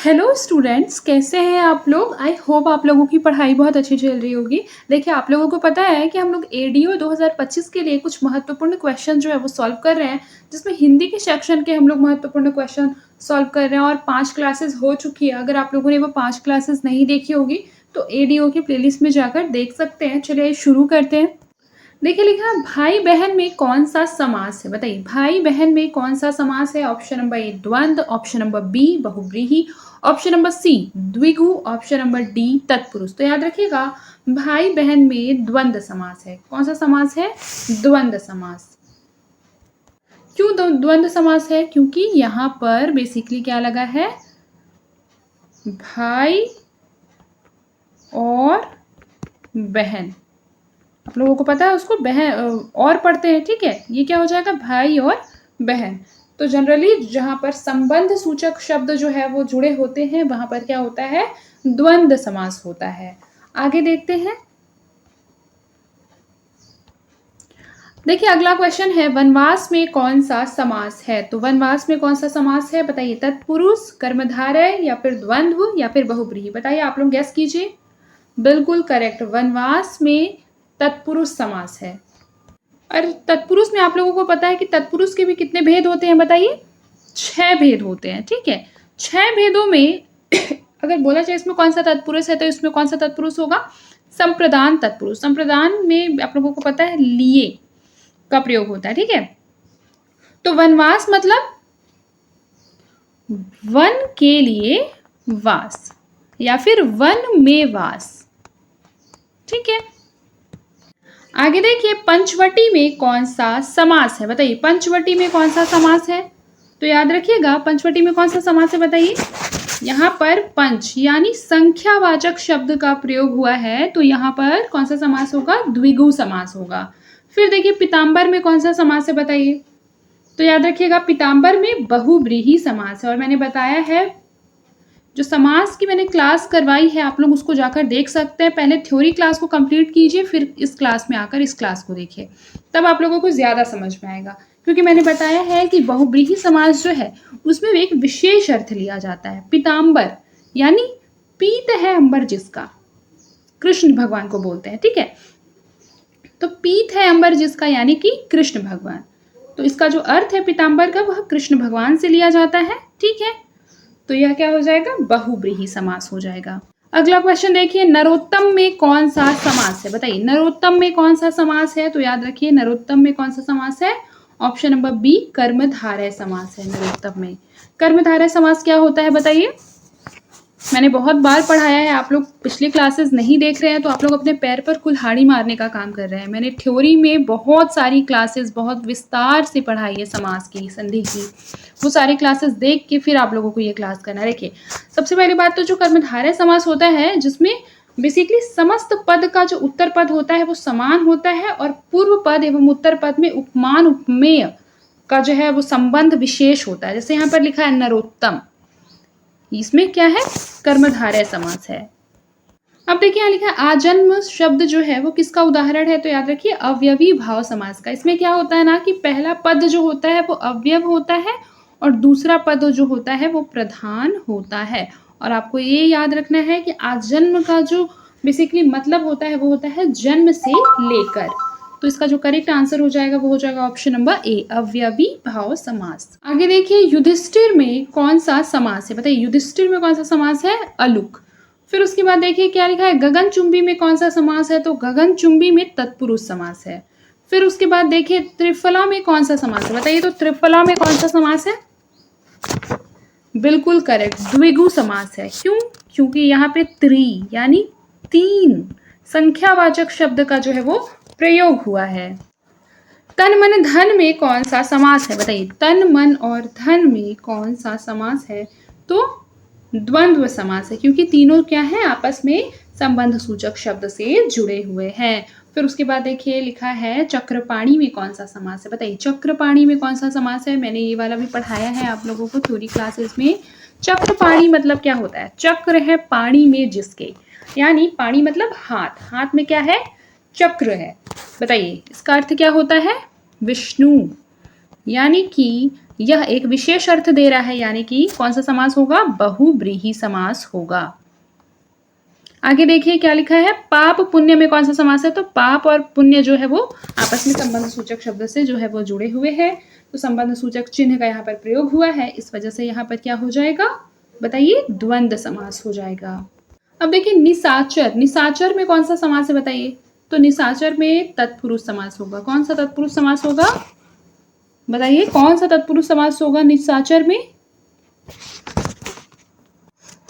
Hello students, कैसे हैं आप लोग। आई होप आप लोगों की पढ़ाई बहुत अच्छी चल रही होगी। देखिए, आप लोगों को पता है कि हम लोग एडीओ 2025 के लिए कुछ महत्वपूर्ण क्वेश्चन जो है वो सॉल्व कर रहे हैं, जिसमें हिंदी के सेक्शन के हम लोग महत्वपूर्ण क्वेश्चन सॉल्व कर रहे हैं और 5 क्लासेस हो चुकी है। अगर आप लोगों ने वो 5 क्लासेस नहीं देखी होगी तो एडीओ की प्लेलिस्ट में जाकर देख सकते हैं। चलिए शुरू करते हैं। देखिए, लिखा है भाई बहन में कौन सा समास है। बताइए, भाई बहन में कौन सा समास है। ऑप्शन नंबर ए द्वंद्व, ऑप्शन नंबर बी बहुव्रीहि, ऑप्शन नंबर सी द्विगु, ऑप्शन नंबर डी तत्पुरुष। तो याद रखिएगा, भाई बहन में द्वंद्व समास है। कौन सा समास है? द्वंद्व समास। क्यों द्वंद्व समास है? क्योंकि यहाँ पर बेसिकली क्या लगा है, भाई और बहन। आप लोगों को पता है उसको बहन और पढ़ते हैं, ठीक है। ये क्या हो जाएगा, भाई और बहन। तो जनरली जहां पर संबंध सूचक शब्द जो है वो जुड़े होते हैं वहां पर क्या होता है, द्वंद्व समास होता है। आगे देखते हैं। देखिए, अगला क्वेश्चन है, वनवास में कौन सा समास है। तो वनवास में कौन सा समास है बताइए, तत्पुरुष, कर्मधारय या फिर द्वंद्व या फिर बहुब्रीहि। बताइए, आप लोग गैस कीजिए। बिल्कुल करेक्ट, वनवास में तत्पुरुष समास है। और तत्पुरुष में आप लोगों को पता है कि तत्पुरुष के भी कितने भेद होते हैं बताइए, 6 भेद होते हैं, ठीक है। 6 भेदों में अगर बोला जाए इसमें कौन सा तत्पुरुष है तो इसमें कौन सा तत्पुरुष होगा, संप्रदान तत्पुरुष। संप्रदान में आप लोगों को पता है लिए का प्रयोग होता है, ठीक है। तो वनवास मतलब वन के लिए वास या फिर वन में वास, ठीक है। आगे देखिए, पंचवटी में कौन सा समास है। बताइए, पंचवटी में कौन सा समास है। तो याद रखिएगा, पंचवटी में कौन सा समास है बताइए। यहाँ पर पंच यानी संख्यावाचक शब्द का प्रयोग हुआ है, तो यहाँ पर कौन सा समास होगा, द्विगु समास होगा। फिर देखिए, पीताम्बर में कौन सा समास है बताइए। तो याद रखिएगा, पीताम्बर में बहुव्रीहि समास है। और मैंने बताया है, जो समास की मैंने क्लास करवाई है आप लोग उसको जाकर देख सकते हैं। पहले थ्योरी क्लास को कंप्लीट कीजिए, फिर इस क्लास में आकर इस क्लास को देखिए, तब आप लोगों को ज़्यादा समझ में आएगा। क्योंकि मैंने बताया है कि बहुव्रीहि समास जो है उसमें एक विशेष अर्थ लिया जाता है। पीताम्बर यानी पीत है अंबर जिसका, कृष्ण भगवान को बोलते हैं, ठीक है। तो पीत है अंबर जिसका यानी कि कृष्ण भगवान। तो इसका जो अर्थ है पीताम्बर का, वह कृष्ण भगवान से लिया जाता है, ठीक है। तो यह क्या हो जाएगा, बहुव्रीहि समास हो जाएगा। अगला क्वेश्चन देखिए, नरोत्तम में कौन सा समास है। बताइए, नरोत्तम में कौन सा समास है। तो याद रखिए, नरोत्तम में कौन सा समास है। ऑप्शन नंबर बी कर्मधारय समास है नरोत्तम में। कर्मधारय समास क्या होता है बताइए। मैंने बहुत बार पढ़ाया है, आप लोग पिछली क्लासेस नहीं देख रहे हैं तो आप लोग अपने पैर पर कुल्हाड़ी मारने का काम कर रहे हैं। मैंने थ्योरी में बहुत सारी क्लासेस बहुत विस्तार से पढ़ाई है समास की, संधि की। वो सारी क्लासेस देख के फिर आप लोगों को ये क्लास करना है। देखिए, सबसे पहली बात तो जो कर्मधारय समास होता है, जिसमें बेसिकली समस्त पद का जो उत्तर पद होता है वो समान होता है और पूर्व पद एवं उत्तर पद में उपमान उपमेय का जो है वो संबंध विशेष होता है। जैसे यहाँ पर लिखा है नरोत्तम, इसमें क्या है, कर्मधारय समास है। अब देखिए, यहाँ लिखा है आजन्म शब्द जो है वो किसका उदाहरण है। तो याद रखिए, अवयवी भाव समास का। इसमें क्या होता है ना कि पहला पद जो होता है वो अवयव होता है और दूसरा पद जो होता है वो प्रधान होता है। और आपको ये याद रखना है कि आजन्म का जो बेसिकली मतलब होता है वो होता है जन्म से लेकर। तो इसका जो करेक्ट आंसर हो जाएगा वो हो जाएगा ऑप्शन नंबर ए, अवयवी भाव समास। आगे देखिए, युधिष्ठिर में कौन सा समास है। बताइए, युधिष्ठिर में कौन सा समास है, अलुक। फिर उसके बाद देखिए क्या लिखा है, गगनचुंबी में कौन सा समास है। तो गगनचुंबी में तत्पुरुष समास है। फिर उसके बाद देखिए, त्रिफला में कौन सा समास है। बताइए, तो त्रिफला में कौन सा समास है। बिल्कुल करेक्ट, द्विगु समास है। क्यों? क्योंकि यहाँ पे त्रि यानी 3 संख्यावाचक शब्द का जो है वो प्रयोग हुआ है। तन मन धन में कौन सा समास है। बताइए, तन मन और धन में कौन सा समास है। तो द्वंद्व समास है, क्योंकि तीनों क्या है, आपस में संबंध सूचक शब्द से जुड़े हुए हैं। फिर उसके बाद देखिए लिखा है चक्रपाणी में कौन सा समास है। बताइए, चक्रपाणी में कौन सा समास है। मैंने ये वाला भी पढ़ाया है आप लोगों को थ्योरी क्लासेस में। चक्रपाणी मतलब क्या होता है, चक्र है पाणी में जिसके, यानी पाणी मतलब हाथ, हाथ में क्या है, चक्र है। बताइए, इसका अर्थ क्या होता है, विष्णु, यानी कि यह एक विशेष अर्थ दे रहा है, यानी कि कौन सा समास होगा? बहुव्रीहि समास होगा। आगे देखिए क्या लिखा है, पाप पुण्य में कौन सा समास है? तो पाप और पुण्य जो है वो आपस में संबंध सूचक शब्द से जो है वो जुड़े हुए हैं, तो संबंध सूचक चिन्ह का यहाँ पर प्रयोग हुआ है, इस वजह से यहाँ पर क्या हो जाएगा? बताइए, द्वंद्व समास हो जाएगा। अब देखिए निशाचर, निशाचर में कौन सा समास है बताइए? तो निशाचर में तत्पुरुष समास होगा। कौन सा तत्पुरुष समास होगा? बताइए कौन सा तत्पुरुष समास होगा निशाचर में?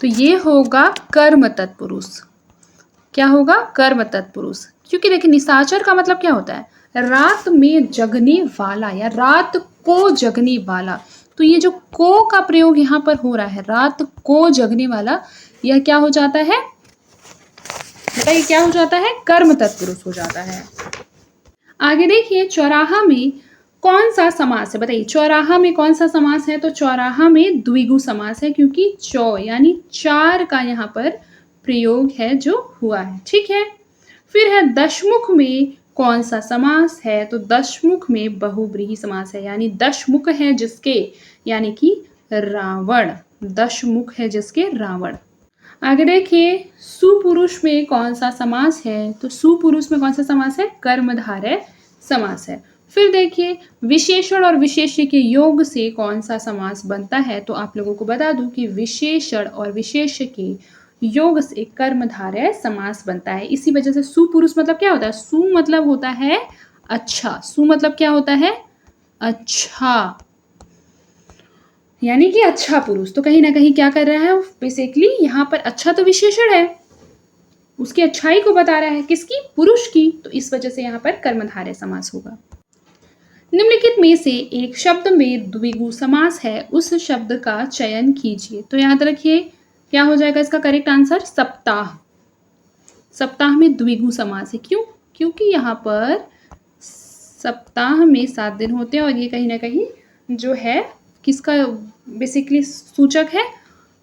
तो ये होगा कर्म तत्पुरुष। क्या होगा? कर्म तत्पुरुष। क्योंकि देखिए निशाचर का मतलब क्या होता है? रात में जगने वाला या रात को जगने वाला। तो ये जो को का प्रयोग यहाँ पर हो रहा है, रात को जगने वाला, यह क्या हो जाता है? बताइए क्या हो जाता है? कर्म तत्पुरुष हो जाता है। आगे देखिए चौराहा में कौन सा समास है? बताइए चौराहा में कौन सा समास है? तो चौराहा में द्विगु समास है, क्योंकि चौ यानी चार का यहाँ पर प्रयोग है जो हुआ है। ठीक है, फिर है दशमुख में कौन सा समास है? तो दशमुख में बहुव्रीहि समास है, यानी दशमुख है जिसके, यानी कि रावण। दशमुख है जिसके रावण। आगे देखिए सुपुरुष में कौन सा समास है? तो सुपुरुष में कौन सा समास है? कर्मधारय समास है। फिर देखिए विशेषण और विशेष्य के योग से कौन सा समास बनता है? तो आप लोगों को बता दूं कि विशेषण और विशेष्य के योग से कर्मधारय समास बनता है। इसी वजह से सुपुरुष मतलब क्या होता है? सु मतलब होता है अच्छा। सु मतलब क्या होता है? अच्छा, यानी कि अच्छा पुरुष। तो कहीं ना कहीं क्या कर रहा है? बेसिकली यहाँ पर अच्छा तो विशेषण है, उसकी अच्छाई को बता रहा है, किसकी? पुरुष की। तो इस वजह से यहाँ पर कर्मधारय समास होगा। निम्नलिखित में से एक शब्द में द्विगु समास है, उस शब्द का चयन कीजिए। तो याद रखिए क्या हो जाएगा इसका करेक्ट आंसर? सप्ताह। सप्ताह में द्विगु समास है। क्यों? क्योंकि यहाँ पर सप्ताह में 7 दिन होते हैं और ये कहीं ना कहीं जो है किसका बेसिकली सूचक है?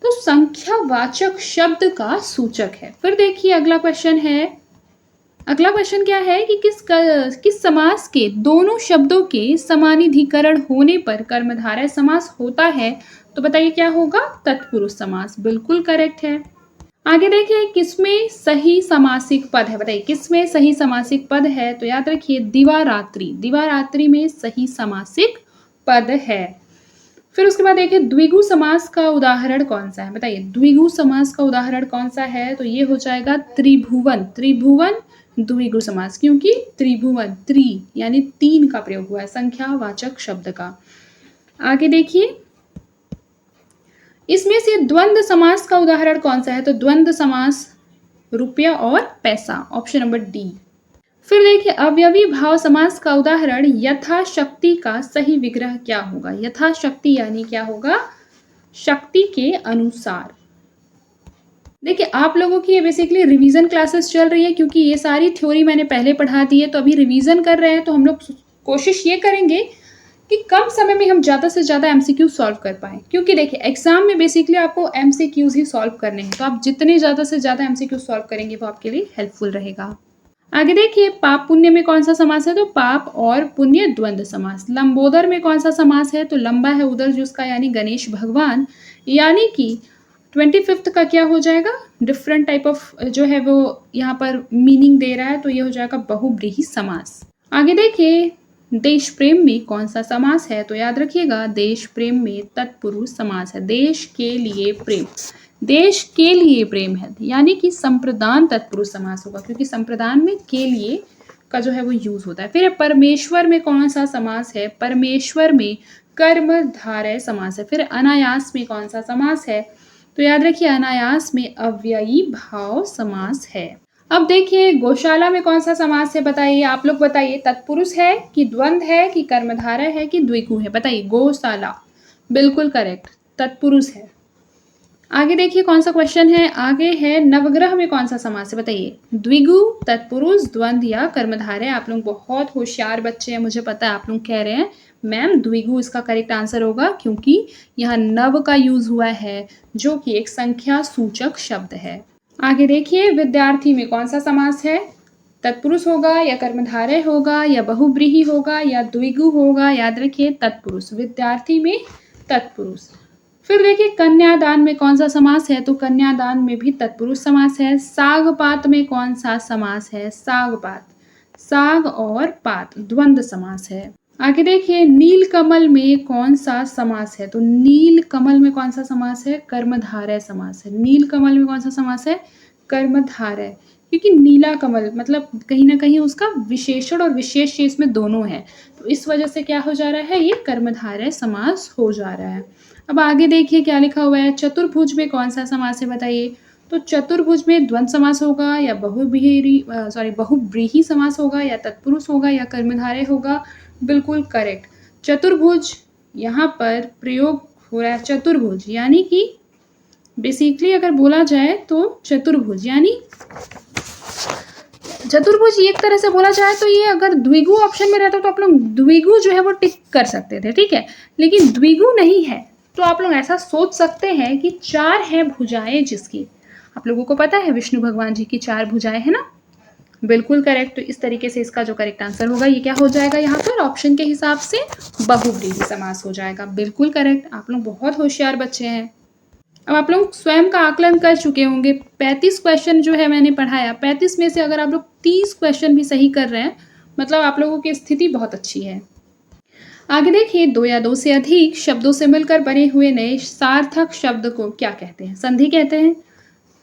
तो संख्यावाचक शब्द का सूचक है। फिर देखिए अगला क्वेश्चन है, अगला क्वेश्चन क्या है कि किस समास के दोनों शब्दों के समानाधिकरण होने पर कर्मधारय समास होता है? तो बताइए क्या होगा? तत्पुरुष समास। बिल्कुल करेक्ट है। आगे देखिए किसमें सही समासिक पद है? बताइए किसमें सही समासिक पद है? तो याद रखिए दिवारात्रि। दिवारात्रि में सही समासिक पद है। फिर उसके बाद देखिए द्विगु समास का उदाहरण कौन सा है? बताइए द्विगु समास का उदाहरण कौन सा है? तो ये हो जाएगा त्रिभुवन। त्रिभुवन द्विगु समास, क्योंकि त्रिभुवन त्रि यानी 3 का प्रयोग हुआ है संख्यावाचक शब्द का। आगे देखिए इसमें से द्वंद्व समास का उदाहरण कौन सा है? तो द्वंद्व समास रुपया और पैसा, ऑप्शन नंबर डी। फिर देखिए अवयवी भाव समास का उदाहरण यथाशक्ति का सही विग्रह क्या होगा? यथाशक्ति यानी क्या होगा? शक्ति के अनुसार। देखिए आप लोगों की ये बेसिकली रिवीजन क्लासेस चल रही है, क्योंकि ये सारी थ्योरी मैंने पहले पढ़ा दी है, तो अभी रिवीजन कर रहे हैं। तो हम लोग कोशिश ये करेंगे कि कम समय में हम ज़्यादा से ज़्यादा एमसीक्यू सॉल्व कर पाएँ, क्योंकि देखिए एग्जाम में बेसिकली आपको एमसीक्यूज ही सॉल्व करने हैं। तो आप जितने ज़्यादा से ज़्यादा एमसीक्यू सॉल्व करेंगे वो आपके लिए हेल्पफुल रहेगा। आगे देखिए पाप पुण्य में कौन सा समास है? तो पाप और पुण्य द्वंद्व समास। लंबोदर में कौन सा समास है? तो लंबा है उदर जिसका, यानी गणेश भगवान, यानी कि 25th का क्या हो जाएगा? डिफरेंट टाइप ऑफ जो है वो यहाँ पर मीनिंग दे रहा है, तो ये हो जाएगा बहुव्रीहि समास। आगे देखिए देश प्रेम में कौन सा समास है? तो याद रखिएगा देश प्रेम में तत्पुरुष समास है। देश के लिए प्रेम, देश के लिए प्रेम है, यानी कि संप्रदान तत्पुरुष समास होगा, क्योंकि संप्रदान में के लिए का जो है वो यूज होता है। फिर परमेश्वर में कौन सा समास है? परमेश्वर में कर्मधारय समास है। फिर अनायास में कौन सा समास है? तो याद रखिए अनायास में अव्ययी भाव समास है। अब देखिए गौशाला में कौन सा समास है? बताइए आप लोग बताइए, तत्पुरुष है कि द्वंद्व है कि कर्मधारय है कि द्विगु है? बताइए। गौशाला बिल्कुल करेक्ट, तत्पुरुष है। आगे देखिए कौन सा क्वेश्चन है, आगे है नवग्रह में कौन सा समास है? बताइए। द्विगु, तत्पुरुष, द्वंद्व या कर्मधारय? आप लोग बहुत होशियार बच्चे हैं, मुझे पता है। आप लोग कह रहे हैं मैम द्विगु इसका करेक्ट आंसर होगा, क्योंकि यहाँ नव का यूज हुआ है जो कि एक संख्या सूचक शब्द है। आगे देखिए विद्यार्थी में कौन सा समास है? तत्पुरुष होगा या कर्मधारय होगा या बहुब्रीहि होगा या द्विगु होगा, याद रखिए तत्पुरुष, विद्यार्थी में तत्पुरुष। फिर देखिए कन्यादान में कौन सा समास है, तो कन्यादान में भी तत्पुरुष समास है। सागपात में कौन सा समास है, सागपात, साग और पात द्वंद्व समास है। आगे देखिए नीलकमल में कौन सा समास है, तो नीलकमल में कौन सा समास है, कर्मधारय समास है। नीलकमल में कौन सा समास है, कर्मधारय, क्योंकि नीला कमल मतलब कहीं ना कहीं उसका विशेषण और विशेष इसमें दोनों है, तो इस वजह से क्या हो जा रहा है, ये कर्मधारय समास हो जा रहा है। अब आगे देखिए क्या लिखा हुआ है, चतुर्भुज में कौन सा समास है बताइए, तो चतुर्भुज में द्वंद्व समास होगा या बहुब्रीहि समास होगा या तत्पुरुष होगा या कर्मधारय होगा, बिल्कुल करेक्ट। चतुर्भुज यहाँ पर प्रयोग हो रहा है, चतुर्भुज यानी कि बेसिकली अगर बोला जाए तो चतुर्भुज यानी चतुर्भुज एक तरह से बोला जाए तो ये अगर द्विगु ऑप्शन में रहता तो आप लोग द्विगु जो है वो टिक कर सकते थे, ठीक है, लेकिन द्विगु नहीं है तो आप लोग ऐसा सोच सकते हैं कि 4 हैं भुजाएं जिसकी, आप लोगों को पता है विष्णु भगवान जी की 4 भुजाएं है ना, बिल्कुल करेक्ट। तो इस तरीके से इसका जो करेक्ट आंसर होगा ये क्या हो जाएगा, यहाँ पर ऑप्शन के हिसाब से बहुब्रीहि समास हो जाएगा, बिल्कुल करेक्ट। आप लोग बहुत होशियार बच्चे हैं। अब आप लोग स्वयं का आकलन कर चुके होंगे, 35 क्वेश्चन जो है मैंने पढ़ाया, 35 में से अगर आप लोग 30 क्वेश्चन भी सही कर रहे हैं मतलब आप लोगों की स्थिति बहुत अच्छी है। आगे देखिए 2 या 2 से अधिक शब्दों से मिलकर बने हुए नए सार्थक शब्द को क्या कहते हैं, संधि कहते हैं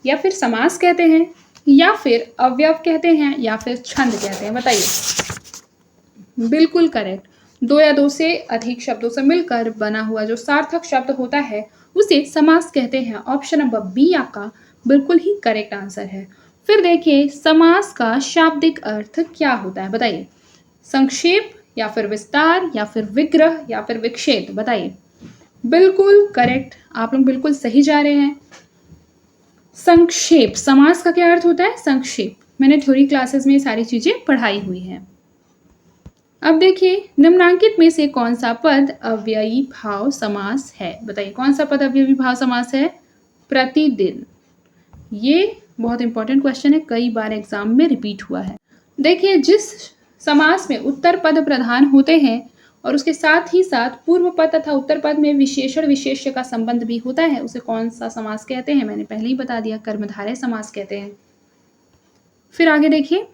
या फिर समास कहते हैं या फिर अवयव कहते हैं या फिर छंद कहते हैं, बताइए। बिल्कुल करेक्ट, 2 या 2 से अधिक शब्दों से मिलकर बना हुआ जो सार्थक शब्द होता है उसे समास कहते हैं। ऑप्शन नंबर बी आपका बिल्कुल ही करेक्ट आंसर है। फिर देखिए समास का शाब्दिक अर्थ क्या होता है, बताइए। संक्षेप या फिर विस्तार या फिर विग्रह या फिर विक्षेप, बताइए। बिल्कुल करेक्ट, आप लोग बिल्कुल सही जा रहे हैं। संक्षेप, समास का क्या अर्थ होता है, संक्षेप। मैंने थ्योरी क्लासेस में ये सारी चीजें पढ़ाई हुई हैं। अब देखिए निम्नांकित में से कौन सा पद अव्ययी भाव समास है, बताइए। कौन सा पद अव्ययी भाव समास है, प्रतिदिन। ये बहुत इंपॉर्टेंट क्वेश्चन है, कई बार एग्जाम में रिपीट हुआ है। देखिए जिस समास में उत्तर पद प्रधान होते हैं और उसके साथ ही साथ पूर्व पद तथा उत्तर पद में विशेषण विशेष्य का संबंध भी होता है, उसे कौन सा समास कहते हैं, मैंने पहले ही बता दिया, कर्मधारय समास कहते हैं। फिर आगे देखिए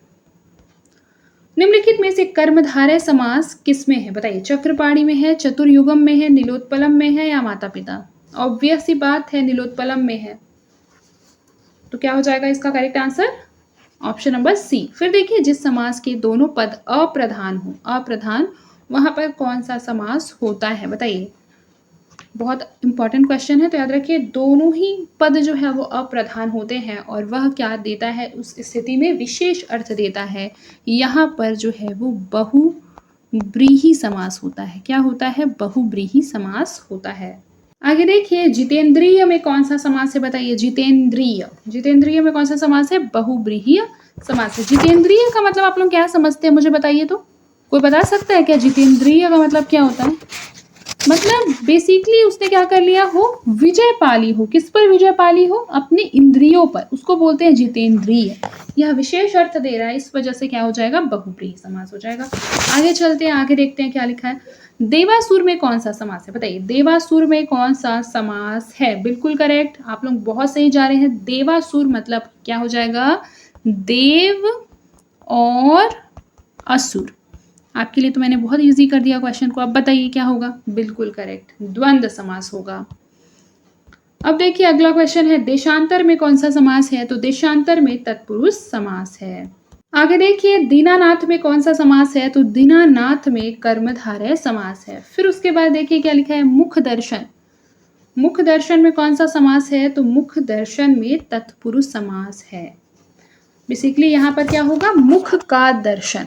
निम्नलिखित में से कर्मधारय समास किसमें है, बताइए। चक्रपाणी में है, चतुर्युगम में है, नीलोत्पलम में है या माता पिता। ऑब्वियस सी बात है नीलोत्पलम में है, तो क्या हो जाएगा इसका correct answer, option number C. फिर देखिए जिस समास के दोनों पद अप्रधान हो, अप्रधान, वहां पर कौन सा समास होता है, बताइए। बहुत इंपॉर्टेंट क्वेश्चन है, तो याद रखिए दोनों ही पद जो है वो अप्रधान होते हैं और वह क्या देता है, उस स्थिति में विशेष अर्थ देता है। यहाँ पर जो है वो बहुब्रीहि समास होता है। क्या होता है, बहुब्रीहि समास होता है। आगे देखिए जितेंद्रिय में कौन सा समास है, बताइए। जितेंद्रिय, जितेंद्रिय में कौन सा समास है, बहुब्रीहि समास है। जितेंद्रिय का मतलब आप लोग क्या समझते हैं, मुझे बताइए तो। कोई बता सकता है क्या जितेंद्रिय का मतलब क्या होता है? मतलब बेसिकली उसने क्या कर लिया हो, विजय पाली हो। किस पर विजय पाली हो, अपने इंद्रियों पर, उसको बोलते हैं जितेंद्रिय। यह विशेष अर्थ दे रहा है, इस वजह से क्या हो जाएगा, बहुब्रीहि समास हो जाएगा। आगे चलते हैं, आगे देखते हैं क्या लिखा है। देवासुर में कौन सा समास है, बताइए। देवासुर में कौन सा समास है, बिल्कुल करेक्ट, आप लोग बहुत सही जा रहे हैं। देवासुर मतलब क्या हो जाएगा, देव और असुर। आपके लिए तो मैंने बहुत इजी कर दिया क्वेश्चन को। अब बताइए क्या होगा, बिल्कुल करेक्ट, द्वंद्व समास होगा। अब देखिए अगला क्वेश्चन है देशांतर में कौन सा समास है, तो देशांतर में तत्पुरुष समास है। आगे देखिए दीनानाथ में कौन सा समास है, तो दीनानाथ में कर्मधारय समास है। फिर उसके बाद देखिए क्या लिखा है, मुख दर्शन। मुख दर्शन में कौन सा समास है, तो मुख दर्शन में तत्पुरुष समास है। बेसिकली यहाँ पर क्या होगा, मुख का दर्शन।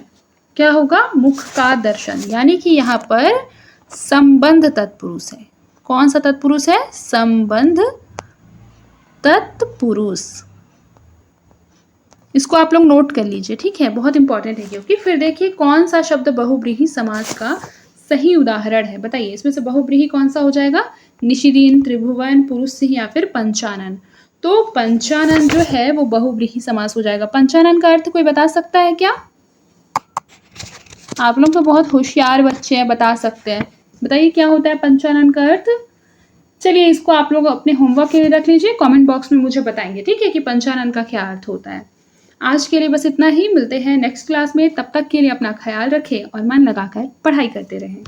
क्या होगा, मुख का दर्शन, यानी कि यहाँ पर संबंध तत्पुरुष है। कौन सा तत्पुरुष है, संबंध तत्पुरुष। इसको आप लोग नोट कर लीजिए, ठीक है, बहुत इंपॉर्टेंट है क्योंकि। फिर देखिए कौन सा शब्द बहुब्रीहि समास का सही उदाहरण है, बताइए। इसमें से बहुब्रीहि कौन सा हो जाएगा, निशिदीन, त्रिभुवन, पुरुष सिंह या फिर पंचानन। तो पंचानन जो है वो बहुव्रीहि समास हो जाएगा। पंचानन का अर्थ कोई बता सकता है क्या? आप लोग तो बहुत होशियार बच्चे हैं, बता सकते हैं। बताइए क्या होता है पंचानन का अर्थ? चलिए इसको आप लोग अपने होमवर्क के लिए रख लीजिए, कमेंट बॉक्स में मुझे बताएंगे, ठीक है, कि पंचानन का क्या अर्थ होता है। आज के लिए बस इतना ही, मिलते हैं नेक्स्ट क्लास में। तब तक के लिए अपना ख्याल रखें और मन लगाकर पढ़ाई करते रहें।